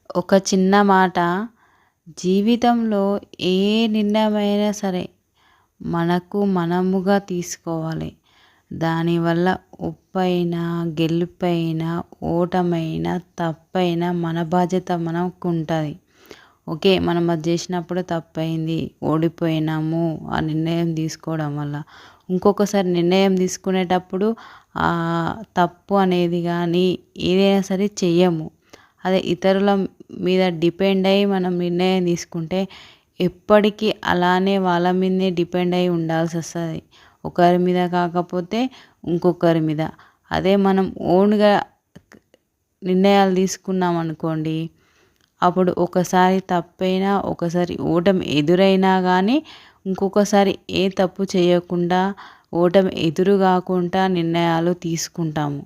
ఒక చిన్న మాట జీవితంలో ఏ నిర్ణయమైనా సరే మనకు మనముగా తీసుకోవాలి. దానివల్ల ఒప్పైనా, గెలుపైనా, ఓటమైనా, తప్పైనా మన బాధ్యత మనకుంటది. ఓకే. మనం అది చేసినప్పుడు తప్పయింది, ఓడిపోయినాము ఆ నిర్ణయం తీసుకోవడం వల్ల. ఇంకొకసారి నిర్ణయం తీసుకునేటప్పుడు తప్పు అనేది కానీ ఏదైనా సరే చెయ్యము. అదే ఇతరుల మీద డిపెండ్ అయ్యి మనం నిర్ణయం తీసుకుంటే ఎప్పటికీ అలానే వాళ్ళ మీదనే డిపెండ్ అయ్యి ఉండాల్సొస్తది. ఒకరి మీద కాకపోతే ఇంకొకరి మీద. అదే మనం ఓన్‌గా నిర్ణయాలు తీసుకున్నామనుకోండి, అప్పుడు ఒకసారి తప్పైనా, ఒకసారి ఓటమి ఎదురైనా గానీ ఇంకొకసారి ఏ తప్పు చేయకుండా, ఓటమి ఎదురు గాకుండా నిర్ణయాలు తీసుకుంటాము.